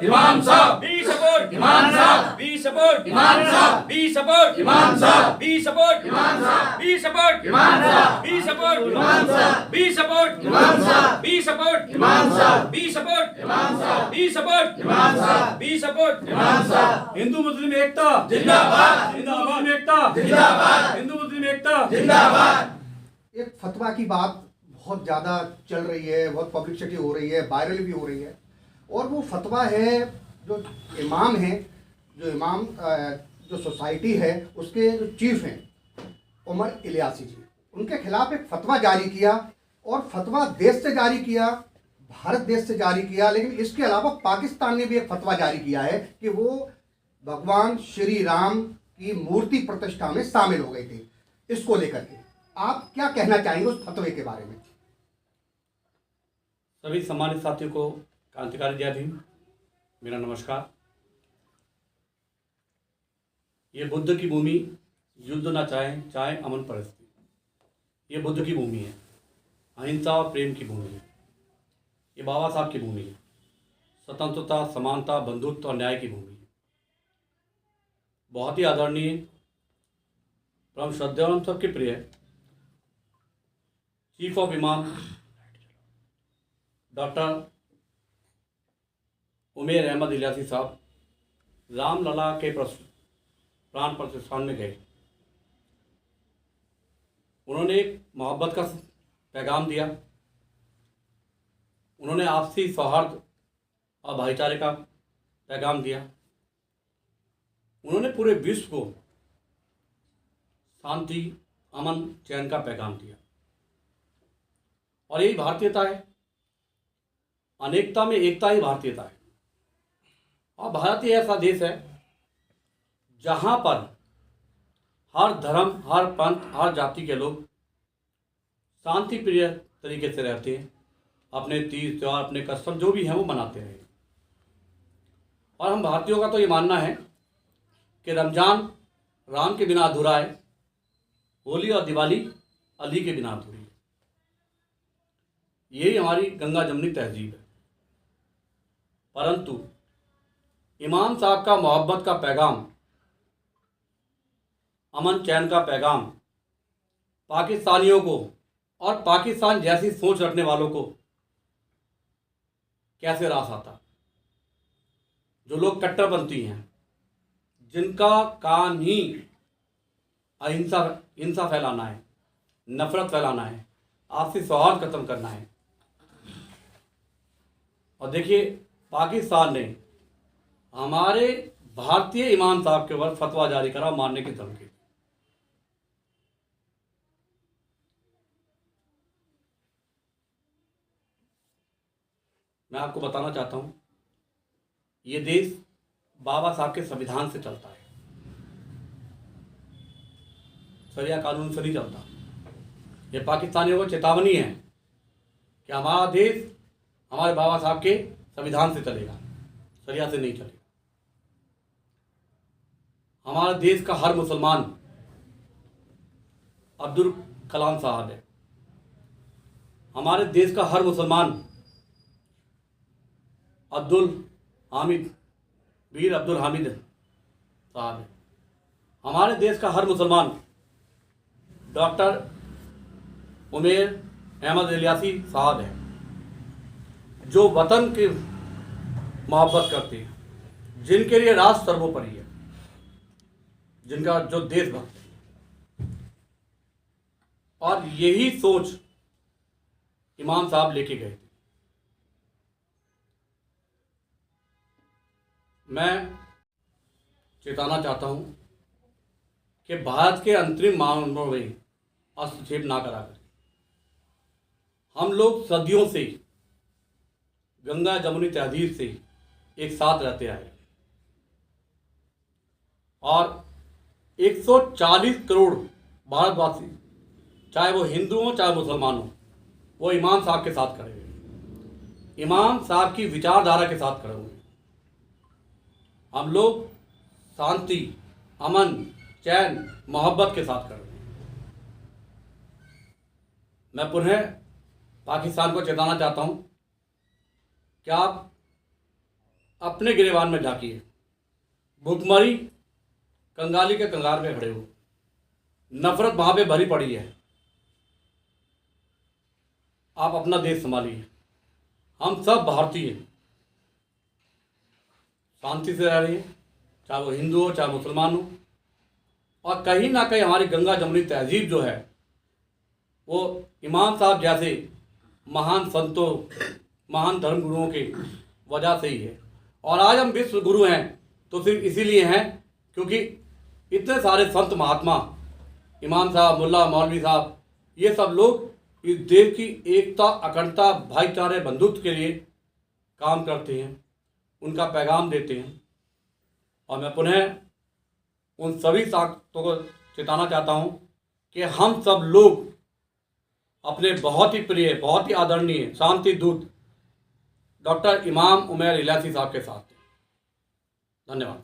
support इमाम साहब, we support इमाम साहब, we support इमाम साहब, we support इमाम साहब, we support इमाम साहब, we support इमाम साहब, we support इमाम साहब, we support इमाम साहब, we support इमाम साहब, we support इमाम साहब, we support इमाम साहब, we support इमाम साहब, हिंदू मुस्लिम एकता जिंदाबाद, हिंदू मुस्लिम एकता जिंदाबाद, हिंदू मुस्लिम एकता जिंदाबाद। एक फतवा की बात बहुत ज़्यादा चल रही है, बहुत पब्लिसिटी हो रही है, वायरल भी हो रही है। और वो फतवा है जो इमाम हैं, जो सोसाइटी है उसके जो चीफ हैं उमर इलियासी जी, उनके खिलाफ एक फतवा जारी किया। और फतवा देश से जारी किया, भारत देश से जारी किया, लेकिन इसके अलावा पाकिस्तान ने भी एक फतवा जारी किया है कि वो भगवान श्री राम की मूर्ति प्रतिष्ठा में शामिल हो गए थे। इसको लेकर के आप क्या कहना चाहेंगे उस फतवे के बारे में? सभी सम्मानित साथियों को क्रांतिकारी जय भीम, मेरा नमस्कार। ये बुद्ध की भूमि, युद्ध ना चाहे चाहे अमन परिस्थिति, ये बुद्ध की भूमि है, अहिंसा और प्रेम की भूमि है। ये बाबा साहब की भूमि है, स्वतंत्रता, समानता, बंधुत्व और न्याय की भूमि है। बहुत ही आदरणीय, परम श्रद्धेय और हम सबके प्रिय चीफ ऑफ इमाम डॉक्टर उमेर अहमद इलियासी साहब रामलला के प्राण प्रतिष्ठान में गए। उन्होंने एक मोहब्बत का पैगाम दिया, उन्होंने आपसी सौहार्द और भाईचारे का पैगाम दिया, उन्होंने पूरे विश्व को शांति, अमन, चैन का पैगाम दिया। और यही भारतीयता है, अनेकता में एकता ही भारतीयता है। और भारत ही ऐसा देश है जहाँ पर हर धर्म, हर पंथ, हर जाति के लोग शांति प्रिय तरीके से रहते हैं, अपने तीज त्यौहार, अपने कस्टम जो भी हैं वो मनाते रहे। और हम भारतीयों का तो ये मानना है कि रमज़ान राम के बिना अधूरा है, होली और दिवाली अली के बिना अधूरी है। यही हमारी गंगा जमनी तहजीब है। परंतु इमाम साहब का मोहब्बत का पैगाम, अमन चैन का पैगाम पाकिस्तानियों को और पाकिस्तान जैसी सोच रखने वालों को कैसे रास आता? जो लोग कट्टरपंथी हैं, जिनका काम ही हिंसा फैलाना है, नफरत फैलाना है, आपसी सौहार्द खत्म करना है। और देखिए, पाकिस्तान ने हमारे भारतीय इमाम साहब के ऊपर फतवा जारी करा, मारने की धमकी। मैं आपको बताना चाहता हूं, ये देश बाबा साहब के संविधान से चलता है, शरिया कानून से नहीं चलता। ये पाकिस्तानियों को चेतावनी है कि हमारा देश हमारे बाबा साहब के संविधान से चलेगा, शरिया से नहीं चलेगा। हमारे देश का हर मुसलमान अब्दुल कलाम साहब है, हमारे देश का हर मुसलमान वीर अब्दुल हामिद साहब है, हमारे देश का हर मुसलमान डॉक्टर उमेर अहमद इलियासी साहब है, जो वतन की मोहब्बत करते हैं, जिनके लिए राष्ट्र सर्वोपरि है, जिनका जो देशभक्त है। और यही सोच इमाम साहब लेके गए थे। मैं चेताना चाहता हूं कि भारत के अंतरिम मामलों में हस्तक्षेप ना करा करें। हम लोग सदियों से गंगा जमुनी तहजीब से एक साथ रहते आए और 140 करोड़ भारतवासी, चाहे वो हिंदू हो चाहे मुसलमान हो, वो इमाम साहब के साथ खड़े हुए, इमाम साहब की विचारधारा के साथ खड़े हुए। हम लोग शांति, अमन, चैन, मोहब्बत के साथ खड़े हुए। मैं पुनः पाकिस्तान को चेताना चाहता हूं कि आप अपने गिरेबान में झांकिए। भूखमरी कंगाली के कंगार में खड़े हो, नफरत वहाँ पे भरी पड़ी है। आप अपना देश संभालिए। हम सब भारतीय शांति से रह रहे हैं, चाहे वो हिंदू हो चाहे मुसलमान हो। और कहीं ना कहीं हमारी गंगा जमुनी तहजीब जो है वो इमाम साहब जैसे महान संतों, महान धर्म गुरुओं की वजह से ही है। और आज हम विश्व गुरु हैं तो सिर्फ इसीलिए हैं क्योंकि इतने सारे संत महात्मा, इमाम साहब, मुल्ला, मौलवी साहब, ये सब लोग इस देश की एकता, अखंडता, भाईचारे, बंधुत्व के लिए काम करते हैं, उनका पैगाम देते हैं। और मैं पुनः उन सभी साथियों को चेताना चाहता हूं कि हम सब लोग अपने बहुत ही प्रिय, बहुत ही आदरणीय शांति दूत डॉक्टर इमाम उमैर इलियासी साहब के साथ हैं। धन्यवाद।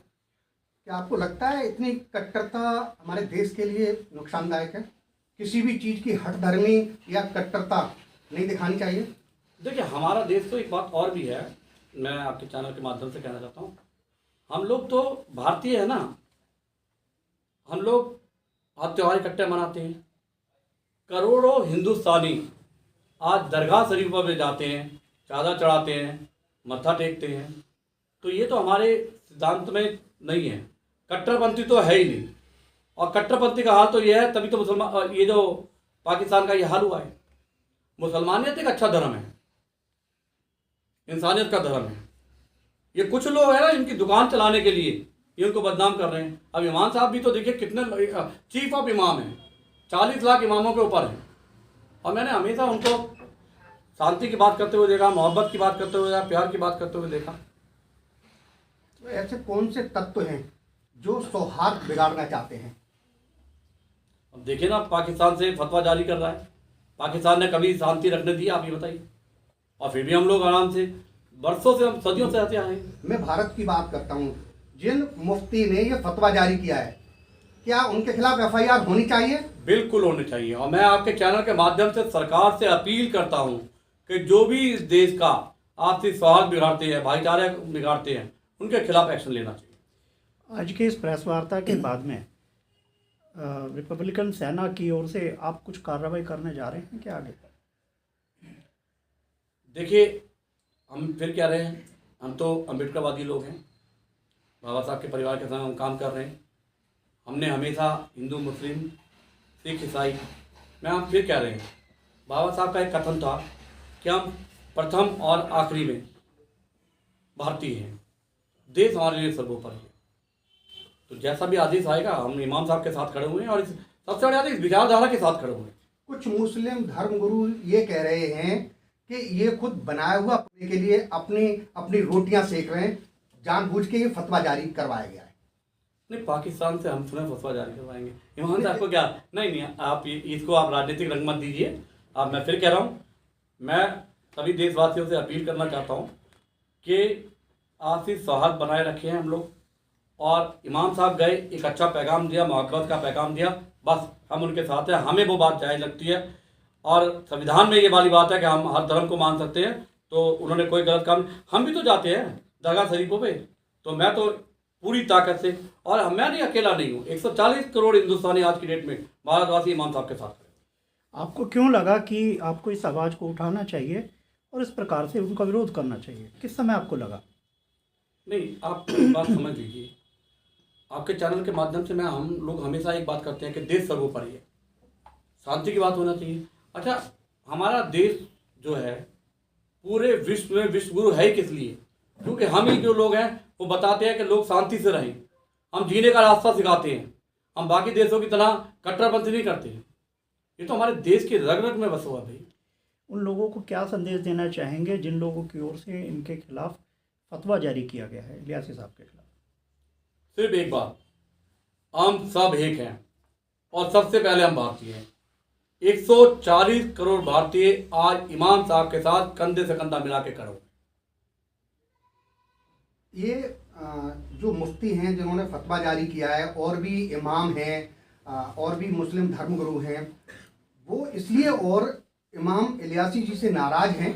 क्या आपको लगता है इतनी कट्टरता हमारे देश के लिए नुकसानदायक है? किसी भी चीज़ की हठधर्मी या कट्टरता नहीं दिखानी चाहिए। देखिए, हमारा देश तो एक बात और भी है, मैं आपके चैनल के माध्यम से कहना चाहता हूँ, हम लोग तो भारतीय है ना, हम लोग हर त्योहार इकट्ठे मनाते हैं। करोड़ों हिंदुस्तानी आज दरगाह शरीफों में जाते हैं, चादर चढ़ाते हैं, मत्था टेकते हैं। तो ये तो हमारे सिद्धांत में नहीं है। कट्टरपंथी तो है ही नहीं। और कट्टरपंथी का हाल तो ये है, तभी तो मुसलमान, ये जो पाकिस्तान का ये हाल हुआ है। मुसलमानियत एक अच्छा धर्म है, इंसानियत का धर्म है। ये कुछ लोग हैं ना इनकी दुकान चलाने के लिए ये उनको बदनाम कर रहे हैं। अब इमाम साहब भी तो देखिए कितने चीफ ऑफ इमाम हैं, 40 लाख इमामों के ऊपर हैं। और मैंने हमेशा उनको शांति की बात करते हुए देखा, मोहब्बत की बात करते हुए देखा, प्यार की बात करते हुए देखा। तो ऐसे कौन से तत्व हैं जो सौहार्द बिगाड़ना चाहते हैं? अब देखिए ना, पाकिस्तान से फतवा जारी कर रहा है। पाकिस्तान ने कभी शांति रखने दी, आप ये बताइए। और फिर भी हम लोग आराम से बरसों से, हम सदियों से रहते आए हैं। मैं भारत की बात करता हूँ। जिन मुफ्ती ने ये फतवा जारी किया है, क्या उनके खिलाफ एफआईआर होनी चाहिए? बिल्कुल होनी चाहिए। और मैं आपके चैनल के माध्यम से सरकार से अपील करता हूँ कि जो भी इस देश का आपसी सौहार्द बिगाड़ते हैं, भाईचारे बिगाड़ते हैं, उनके खिलाफ एक्शन लेना चाहिए। आज के इस प्रेस वार्ता के बाद में रिपब्लिकन सेना की ओर से आप कुछ कार्रवाई करने जा रहे हैं क्या आगे? देखिए, हम फिर कह रहे हैं, हम तो अम्बेडकरवादी लोग हैं, बाबा साहब के परिवार के साथ हम काम कर रहे हैं। हमने हमेशा हिंदू, मुस्लिम, सिख, ईसाई में हम फिर कह रहे हैं, बाबा साहब का एक कथन था कि हम प्रथम और आखिरी में भारतीय हैं, देश हमारे लिए सर्वोपरि है। तो जैसा भी आदेश आएगा, हम इमाम साहब के साथ खड़े हुए हैं और सबसे बड़ी बात इस विचारधारा के साथ खड़े हुए हैं। कुछ मुस्लिम धर्मगुरु ये कह रहे हैं कि ये खुद बनाया हुआ अपने के लिए अपनी रोटियां सेक रहे हैं, जानबूझ के ये फतवा जारी करवाया गया है। नहीं, पाकिस्तान से हम सुने फतवा जारी करवाएंगे। इमाम साहब को क्या? नहीं, आप इसको आप राजनीतिक रंग मत दीजिए। अब मैं फिर कह रहा हूँ, मैं सभी देशवासियों से अपील करना चाहता हूँ कि आपसी सौहार्द बनाए रखे हैं हम लोग। और इमाम साहब गए, एक अच्छा पैगाम दिया, मोहब्बत का पैगाम दिया, बस हम उनके साथ हैं। हमें वो बात जायज़ लगती है। और संविधान में ये वाली बात है कि हम हर धर्म को मान सकते हैं, तो उन्होंने कोई गलत काम, हम भी तो जाते हैं दरगाह शरीफों पे। तो मैं तो पूरी ताकत से, और मैं नहीं अकेला नहीं हूँ, 140 करोड़ हिंदुस्तानी आज की डेट में भारतवासी इमाम साहब के साथ खड़े। आपको क्यों लगा कि आपको इस आवाज़ को उठाना चाहिए और इस प्रकार से उनका विरोध करना चाहिए? किस समय आपको लगा? नहीं, आप एक बात समझ लीजिए, आपके चैनल के माध्यम से हम लोग हमेशा एक बात करते हैं कि देश सर्वोपरि है, शांति की बात होना चाहिए। अच्छा, हमारा देश जो है पूरे विश्व में विश्व गुरु है ही किस लिए? क्योंकि हम ही जो लोग हैं वो बताते हैं कि लोग शांति से रहें, हम जीने का रास्ता सिखाते हैं। हम बाकी देशों की तरह कट्टरपंथी नहीं करते हैं। ये तो हमारे देश की रग रग में बसा हुआ भाई। उन लोगों को क्या संदेश देना चाहेंगे जिन लोगों की ओर से इनके खिलाफ फतवा जारी किया गया है, इलियासी साहब के खिलाफ? सिर्फ एक बात, हम सब एक हैं और सबसे पहले हम भारतीय हैं। 140 करोड़ भारतीय आज इमाम साहब के साथ कंधे से कंधा मिला के खड़े। ये जो मुफ्ती हैं जिन्होंने फतवा जारी किया है, और भी इमाम हैं, और भी मुस्लिम धर्मगुरु हैं, वो इसलिए और इमाम इलियासी जी से नाराज़ हैं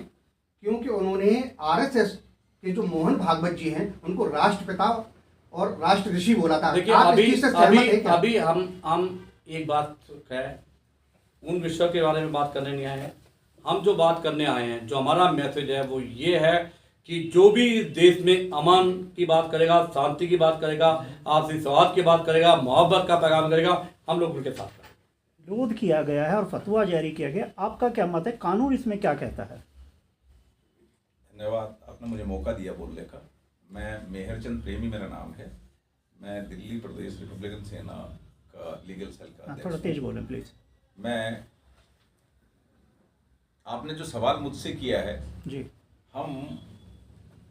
क्योंकि उन्होंने आरएसएस कि जो मोहन भागवत जी हैं उनको राष्ट्रपिता और राष्ट्र ऋषि बोला था। देखिए आप इस अभी चीज़ से सहमत हैं अभी क्या? अभी हम एक बात है, उन विषयों के बारे में बात करने नहीं आए हैं। हम जो बात करने आए हैं, जो हमारा मैसेज है वो ये है कि जो भी इस देश में अमन की बात करेगा, शांति की बात करेगा, आपसी सौहार्द की बात करेगा, मोहब्बत का पैगाम करेगा, हम लोग उनके साथ हैं। विरोध किया गया है और फतवा जारी किया गया, आपका क्या मत है? कानून इसमें क्या कहता है? धन्यवाद, आपने मुझे मौका दिया बोलने का। मैं मेहरचंद प्रेमी मेरा नाम है। मैं दिल्ली प्रदेश रिपब्लिकन सेना का लीगल सेल का अध्यक्ष थोड़ा हूं। तेज बोलें प्लीज। मैं, आपने जो सवाल मुझसे किया है, जी। हम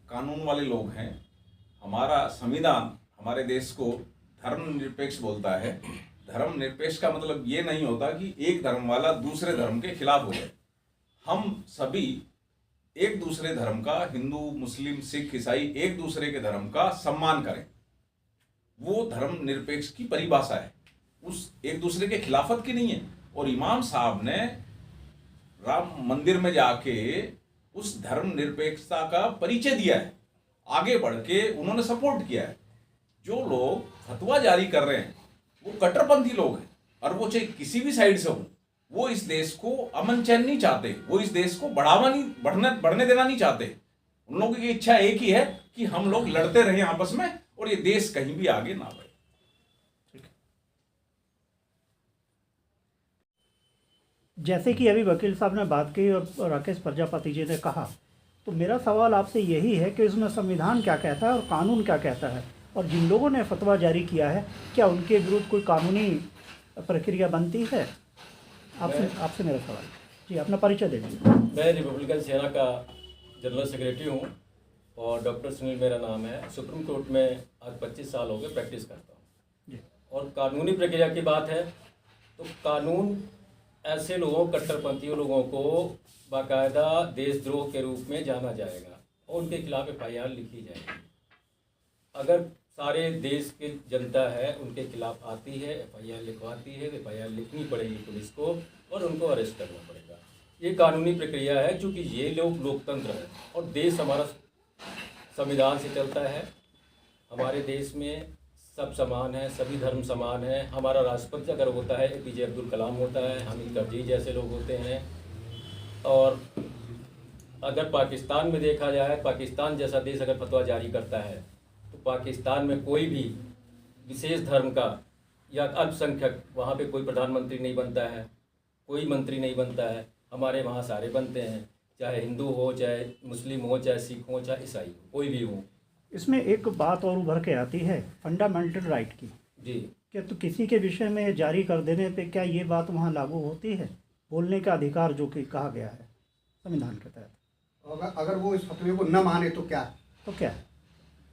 कानून वाले लोग हैं। हमारा संविधान हमारे देश को धर्मनिरपेक्ष बोलता है। धर्मनिरपेक्ष का मतलब ये नहीं होता कि एक धर्म वाला दूसरे धर्म के खिलाफ हो जाए। हम सभी एक दूसरे धर्म का, हिंदू मुस्लिम सिख ईसाई, एक दूसरे के धर्म का सम्मान करें। वो धर्मनिरपेक्ष की परिभाषा है, उस एक दूसरे के खिलाफत की नहीं है। और इमाम साहब ने राम मंदिर में जाके उस धर्मनिरपेक्षता का परिचय दिया है, आगे बढ़ के उन्होंने सपोर्ट किया है। जो लोग फतवा जारी कर रहे हैं वो कट्टरपंथी लोग हैं, और वो चाहे किसी भी साइड से हो। वो इस देश को अमन चैन नहीं चाहते, वो इस देश को बढ़ने देना नहीं चाहते। उन लोगों की इच्छा एक ही है कि हम लोग लड़ते रहें आपस में और ये देश कहीं भी आगे ना बढ़े। जैसे कि अभी वकील साहब ने बात की और राकेश प्रजापति जी ने कहा, तो मेरा सवाल आपसे यही है कि उसमें संविधान क्या कहता है और कानून क्या कहता है, और जिन लोगों ने फतवा जारी किया है क्या उनके विरुद्ध कोई कानूनी प्रक्रिया बनती है? आपसे मेरा सवाल जी, अपना परिचय दे दीजिए। मैं रिपब्लिकन सेना का जनरल सेक्रेटरी हूँ और डॉक्टर सुनील मेरा नाम है। सुप्रीम कोर्ट में आज 25 साल हो गए प्रैक्टिस करता हूँ। और कानूनी प्रक्रिया की बात है तो कानून ऐसे लोगों, कट्टरपंथी लोगों को बाकायदा देशद्रोह के रूप में जाना जाएगा और उनके खिलाफ FIR लिखी जाएगी। अगर सारे देश की जनता है उनके खिलाफ आती है, FIR लिखवाती है, FIR लिखनी पड़ेगी पुलिस को और उनको अरेस्ट करना पड़ेगा। ये कानूनी प्रक्रिया है, क्योंकि ये लोग लोकतंत्र है और देश हमारा संविधान से चलता है। हमारे देश में सब समान है, सभी धर्म समान है। हमारा राष्ट्रपति अगर होता है APJ अब्दुल कलाम होता है, हामिद करज़ई जैसे लोग होते हैं। और अगर पाकिस्तान में देखा जाए, पाकिस्तान जैसा देश अगर फतवा जारी करता है तो पाकिस्तान में कोई भी विशेष धर्म का या अल्पसंख्यक, वहाँ पे कोई प्रधानमंत्री नहीं बनता है, कोई मंत्री नहीं बनता है। हमारे वहाँ सारे बनते हैं, चाहे हिंदू हो, चाहे मुस्लिम हो, चाहे सिख हो, चाहे ईसाई हो, कोई भी हो। इसमें एक बात और उभर के आती है फंडामेंटल राइट की। जी, क्या तो किसी के विषय में जारी कर देने पे क्या ये बात वहाँ लागू होती है? बोलने का अधिकार जो कि कहा गया है संविधान के तहत, अगर वो इस फतवे को न माने तो क्या?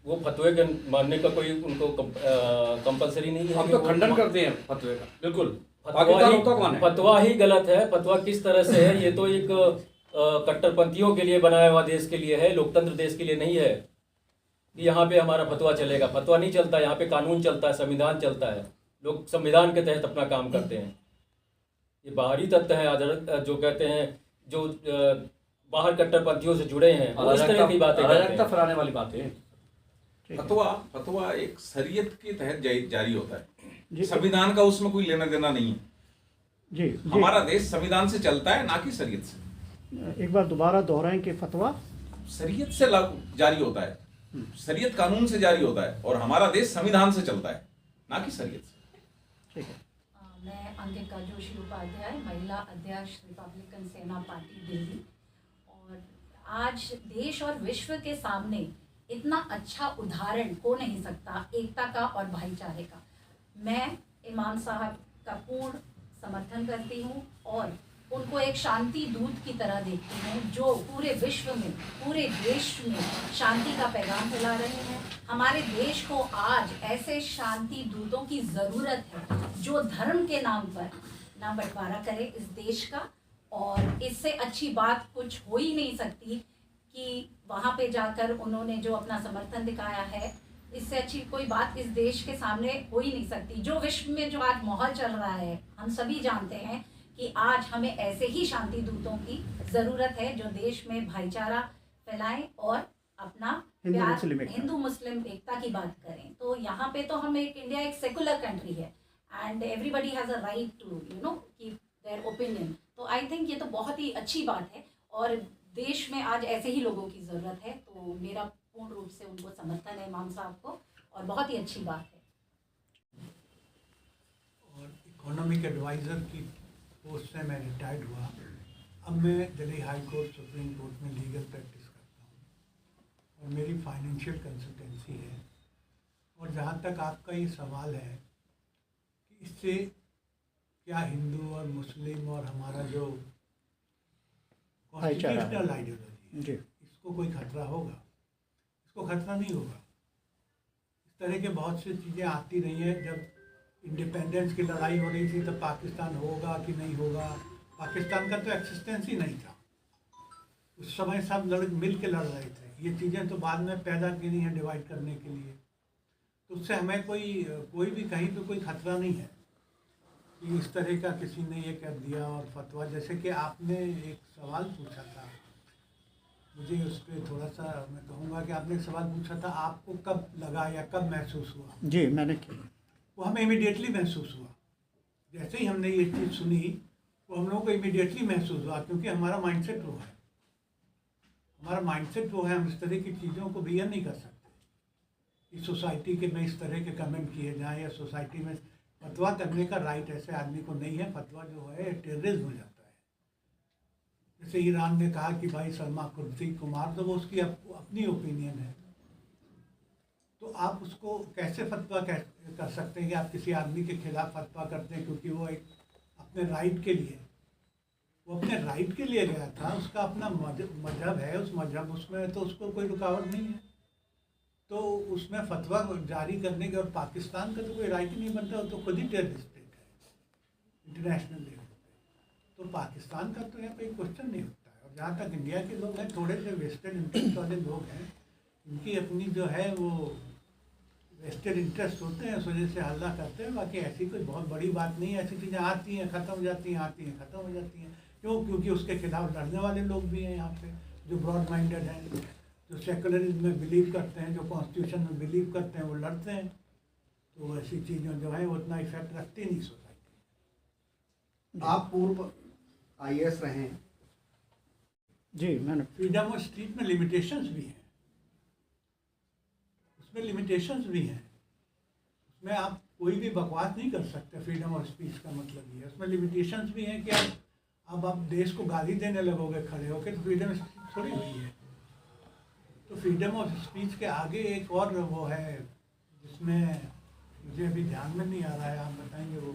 वो फतवे के मानने का कोई उनको कंपलसरी नहीं है। हम तो खंडन करते हैं फतवे का, बिल्कुल। फतवा ही गलत है। फतवा किस तरह से है? ये तो एक कट्टरपंथियों के लिए बनाया हुआ देश के लिए है, लोकतंत्र देश के लिए नहीं है कि यहाँ पे हमारा फतवा चलेगा। फतवा नहीं चलता, यहाँ पे कानून चलता है, संविधान चलता है। लोग संविधान के तहत अपना काम करते हैं। ये बाहरी तत्व है जो कहते हैं, जो बाहर कट्टरपंथियों से जुड़े हैं, उस तरह की बातें करते हैं, फैलाने वाली बातें। फतवा एक शरीयत के तहत जारी होता है। संविधान का उसमें कोई लेना देना नहीं है। जी, हमारा देश संविधान से चलता है, ना कि शरीयत से। एक बार दोबारा दोहराएं कि फतवा शरीयत से जारी होता है, शरीयत कानून से जारी होता है, और हमारा देश संविधान से चलता है, ना कि शरीयत से। ठीक है। मैं अंकिता जोशी उपाध्याय, महिला अध्यक्ष रिपब्लिकन सेना पार्टी दिल्ली। और आज देश और विश्व के सामने इतना अच्छा उदाहरण हो नहीं सकता एकता का और भाईचारे का। मैं इमाम साहब का पूर्ण समर्थन करती हूँ और उनको एक शांति दूत की तरह देखती हूँ, जो पूरे विश्व में, पूरे देश में शांति का पैगाम फैला रहे हैं। हमारे देश को आज ऐसे शांति दूतों की ज़रूरत है जो धर्म के नाम पर ना बंटवारा करे इस देश का। और इससे अच्छी बात कुछ हो ही नहीं सकती कि वहाँ पे जाकर उन्होंने जो अपना समर्थन दिखाया है, इससे अच्छी कोई बात इस देश के सामने हो ही नहीं सकती। जो विश्व में जो आज माहौल चल रहा है, हम सभी जानते हैं कि आज हमें ऐसे ही शांति दूतों की ज़रूरत है जो देश में भाईचारा फैलाएं और अपना हिंदू प्यार मुस्लिम एकता। हिंदू मुस्लिम एकता की बात करें तो यहाँ पे तो हम इंडिया एक सेकुलर कंट्री है and everybody has a right to keep their opinion. तो आई थिंक ये तो बहुत ही अच्छी बात है और देश में आज ऐसे ही लोगों की ज़रूरत है। तो मेरा पूर्ण रूप से उनको समर्थन है इमाम साहब को और बहुत ही अच्छी बात है। और इकोनॉमिक एडवाइज़र की पोस्ट से मैं रिटायर्ड हुआ। अब मैं Delhi high court supreme court में लीगल प्रैक्टिस करता हूँ और मेरी फाइनेंशियल कंसल्टेंसी है। और जहाँ तक आपका ये सवाल है कि इससे क्या हिंदू और मुस्लिम और हमारा जो कॉन्स्टिट्यूशनल आइडियोलॉजी जी। है इसको कोई खतरा होगा? इसको खतरा नहीं होगा। इस तरह के बहुत सी चीज़ें आती रही हैं। जब इंडिपेंडेंस की लड़ाई हो रही थी तब पाकिस्तान होगा कि नहीं होगा, पाकिस्तान का तो एक्सिस्टेंस ही नहीं था। उस समय सब मिल के लड़ रहे थे। ये चीज़ें तो बाद में पैदा की गई हैं डिवाइड करने के लिए। तो उससे हमें कोई भी कहीं पे कोई खतरा नहीं है कि इस तरह का किसी ने ये कर दिया। और फतवा जैसे कि आपने एक सवाल पूछा था, मुझे उस पर थोड़ा सा मैं कहूँगा कि आपने एक सवाल पूछा था आपको कब लगा या कब महसूस हुआ। जी मैंने किया। वो हमें इमीडिएटली महसूस हुआ। जैसे ही हमने ये चीज़ सुनी वो हम लोगों को इमीडिएटली महसूस हुआ, क्योंकि हमारा माइंडसेट वो है। हमारा माइंडसेट वो है, हम इस तरह की चीज़ों को बियर नहीं कर सकते। इस सोसाइटी के में इस तरह के कमेंट किए जाएँ या सोसाइटी में फतवा करने का राइट ऐसे आदमी को नहीं है। फतवा जो है टेररिज्म हो जाता है। जैसे ईरान ने कहा कि भाई सलमा खुर्शी को मार दो, वो उसकी अपनी ओपिनियन है। तो आप उसको कैसे फतवा कर सकते हैं कि आप किसी आदमी के खिलाफ फतवा करते हैं क्योंकि वो एक अपने राइट के लिए, वो अपने राइट के लिए गया था। उसका अपना मजहब है, उस मजहब उसमें तो उसको कोई रुकावट नहीं है। तो उसमें फतवा जारी करने के और पाकिस्तान का तो कोई राइट ही नहीं बनता। वो तो खुद ही टेररिस्ट स्टेट है इंटरनेशनल लेवल पे। तो पाकिस्तान का तो यहाँ पे क्वेश्चन नहीं होता है। और जहाँ तक इंडिया के लोग हैं, थोड़े से वेस्टर्न इंटरेस्ट वाले लोग हैं, इनकी अपनी जो है वो वेस्टर्न इंटरेस्ट होते हैं, उस वजह से हल्ला करते हैं। बाकी ऐसी कोई बहुत बड़ी बात नहीं है। ऐसी चीज़ें आती हैं ख़त्म हो जाती हैं, आती हैं ख़त्म हो जाती हैं। क्यों? क्योंकि उसके खिलाफ लड़ने वाले लोग भी हैं यहाँ पे, जो ब्रॉड माइंडेड हैं, जो सेकुलरिज्म में बिलीव करते हैं, जो कॉन्स्टिट्यूशन में बिलीव करते हैं, वो लड़ते हैं। तो ऐसी चीज़ें जो हैं वो उतना इफेक्ट रखती नहीं सोसाइटी। आप पूर्व IAS रहे हैं। जी मैंने फ्रीडम ऑफ स्पीच में लिमिटेशंस भी हैं, उसमें लिमिटेशंस भी हैं। उसमें आप कोई भी बकवास नहीं कर सकते। फ्रीडम ऑफ स्पीच का मतलब ये है, उसमें लिमिटेशंस भी हैं कि अब आप देश को गाली देने लगोगे खड़े होकर, तो फ्रीडम ऑफ स्पीच थोड़ी हुई है। तो फ्रीडम ऑफ स्पीच के आगे एक और वो है जिसमें मुझे अभी ध्यान में नहीं आ रहा है, आप बताएंगे वो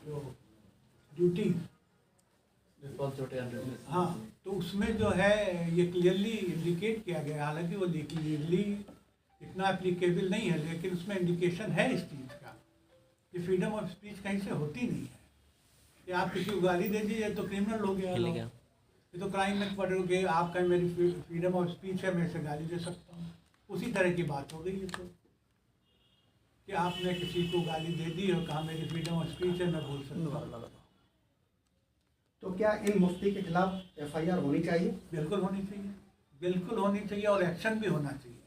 जो ड्यूटी। हाँ, तो उसमें जो है ये क्लियरली इंडिकेट किया गया। हालांकि वो क्लियरली इतना एप्लीकेबल नहीं है, लेकिन उसमें इंडिकेशन है इस चीज़ का कि फ्रीडम ऑफ स्पीच कहीं से होती नहीं है कि आप किसी को गाली दे दीजिए तो क्रिमिनल हो गया, ये तो क्राइम में पड़ोगे। आप कहीं मेरी फ्रीडम ऑफ स्पीच है, मैं इसे गाली दे सकता हूँ। उसी तरह की बात हो गई है तो कि आपने किसी को गाली दे दी और कहा मेरी फ्रीडम ऑफ स्पीच है, मैं बोल सकता हूँ। तो क्या इन मुफ्ती के खिलाफ FIR होनी चाहिए? बिल्कुल होनी चाहिए, बिल्कुल होनी चाहिए और एक्शन भी होना चाहिए।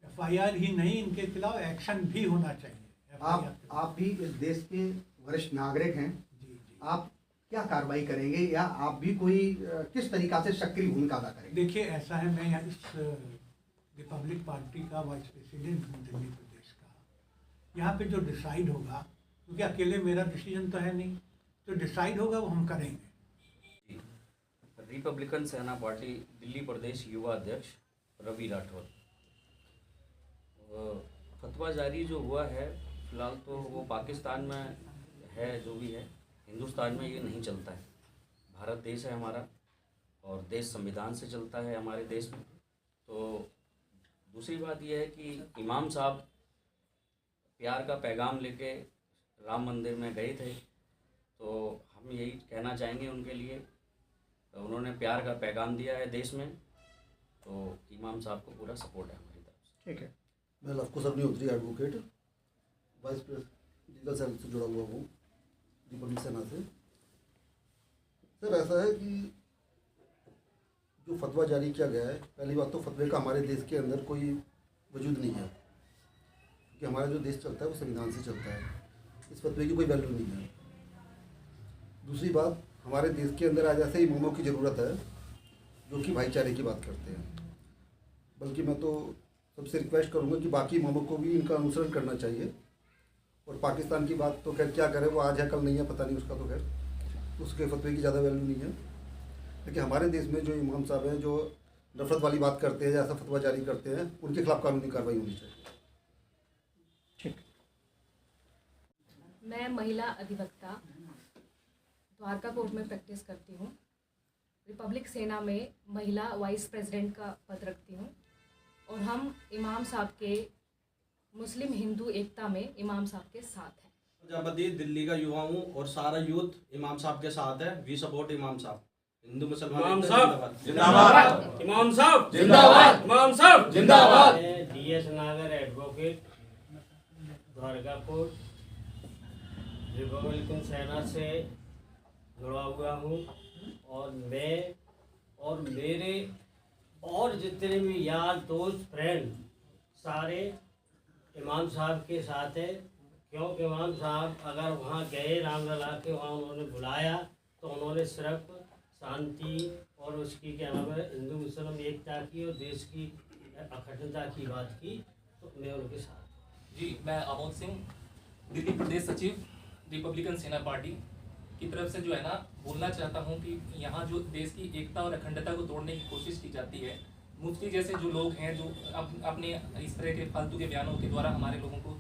FIR ही नहीं, इनके खिलाफ एक्शन भी होना चाहिए। आप भी इस देश के वरिष्ठ नागरिक हैं। जी। आप क्या कार्रवाई करेंगे या आप भी कोई किस तरीका से सक्रिय भूमिका अदा करेंगे? देखिए ऐसा है, मैं यहाँ इस रिपब्लिक पार्टी का वाइस प्रेसिडेंट हूँ दिल्ली प्रदेश का। यहाँ पे जो डिसाइड होगा, क्योंकि अकेले मेरा डिसीजन तो है नहीं, तो डिसाइड होगा वो हम करेंगे। रिपब्लिकन सेना पार्टी दिल्ली प्रदेश युवा अध्यक्ष रवि राठौर। फतवा जारी जो हुआ है फिलहाल तो वो पाकिस्तान में है, जो भी है हिंदुस्तान में ये नहीं चलता है। भारत देश है हमारा और देश संविधान से चलता है हमारे देश में। तो दूसरी बात यह है कि इमाम साहब प्यार का पैगाम लेके राम मंदिर में गए थे, तो हम यही कहना चाहेंगे उनके लिए, तो उन्होंने प्यार का पैगाम दिया है देश में, तो इमाम साहब को पूरा सपोर्ट है हमारी तरफ से। ठीक है। मैं लफ्को Agnihotri advocate, vice president legal cell से जुड़ा हुआ हूँ रिपब्लिक सेना से। सर ऐसा है कि जो फतवा जारी किया गया है, पहली बात तो फतवे का हमारे देश के अंदर कोई वजूद नहीं है, क्योंकि हमारा जो देश चलता है वो संविधान से चलता है। इस फतवे की कोई वैल्यू नहीं है। दूसरी बात, हमारे देश के अंदर आज ऐसे इमामों की ज़रूरत है जो कि भाईचारे की बात करते हैं। बल्कि मैं तो सबसे रिक्वेस्ट करूँगा कि बाकी इमामों को भी इनका अनुसरण करना चाहिए। और पाकिस्तान की बात तो खैर क्या करें, वो आज है कल नहीं है, पता नहीं उसका, तो खैर उसके फतवे की ज़्यादा वैल्यू नहीं है। लेकिन हमारे देश में जो इमाम साहब हैं जो नफरत वाली बात करते हैं या ऐसा फतवा जारी करते हैं, उनके खिलाफ कानूनी कार्रवाई होनी चाहिए। ठीक। मैं महिला अधिवक्ता द्वारका कोर्ट में प्रैक्टिस करती हूँ। रिपब्लिक सेना में महिला वाइस प्रेसिडेंट का पद रखती हूँ और हम इमाम साहब के मुस्लिम हिंदू एकता में इमाम साहब के साथ हैं। प्रजापति दिल्ली का युवा हूँ और सारा यूथ इमाम साहब के साथ है। वी सपोर्ट इमाम साहब। हिंदू मुसलमान इमाम साहब जिंदाबाद, इमाम साहब जिंदाबाद, इमाम साहब जिंदाबाद। DS नागर एडवोकेट द्वारका कोर्ट रिपब्लिकन सेना से जुड़ा हुआ हूँ और मैं और मेरे और जितने भी यार दोस्त फ्रेंड सारे इमाम साहब के साथ है। क्योंकि इमाम साहब अगर वहाँ गए रामलला के, वहाँ उन्होंने बुलाया तो उन्होंने सिर्फ शांति और उसकी क्या नाम है हिंदू मुस्लिम एकता की और देश की अखंडता की बात की, तो मैं उनके साथ। जी, मैं आमोद सिंह, दिल्ली प्रदेश सचिव रिपब्लिकन सेना पार्टी की तरफ से जो है ना बोलना चाहता हूं कि यहाँ जो देश की एकता और अखंडता को तोड़ने की कोशिश की जाती है, मुफ्ती जैसे जो लोग हैं जो अपने इस तरह के फालतू के बयानों के द्वारा हमारे लोगों को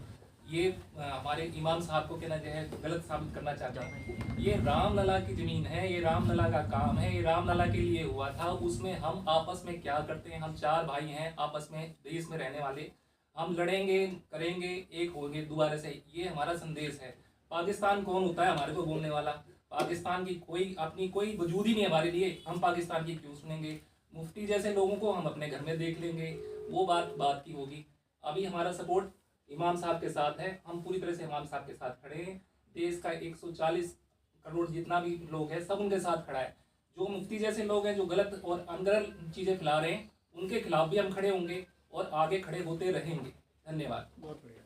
ये हमारे इमाम साहब को कहना जो है गलत साबित करना चाहता हूँ। ये रामलला की ज़मीन है, ये रामलला का काम है, ये रामलला के लिए हुआ था। उसमें हम आपस में क्या करते हैं, हम 4 भाई हैं आपस में देश में रहने वाले, हम लड़ेंगे करेंगे एक होंगे दोबारा से, ये हमारा संदेश है। पाकिस्तान कौन होता है हमारे को बोलने वाला? पाकिस्तान की कोई अपनी कोई वजूद ही नहीं हमारे लिए, हम पाकिस्तान की क्यों सुनेंगे? मुफ्ती जैसे लोगों को हम अपने घर में देख लेंगे, वो बात की होगी। अभी हमारा सपोर्ट इमाम साहब के साथ है, हम पूरी तरह से इमाम साहब के साथ खड़े हैं। देश का 140 करोड़ जितना भी लोग है सब उनके साथ खड़ा है। जो मुफ्ती जैसे लोग हैं जो गलत और अनगढ़ चीज़ें फैला रहे हैं, उनके खिलाफ भी हम खड़े होंगे और आगे खड़े होते रहेंगे। धन्यवाद। बहुत बढ़िया।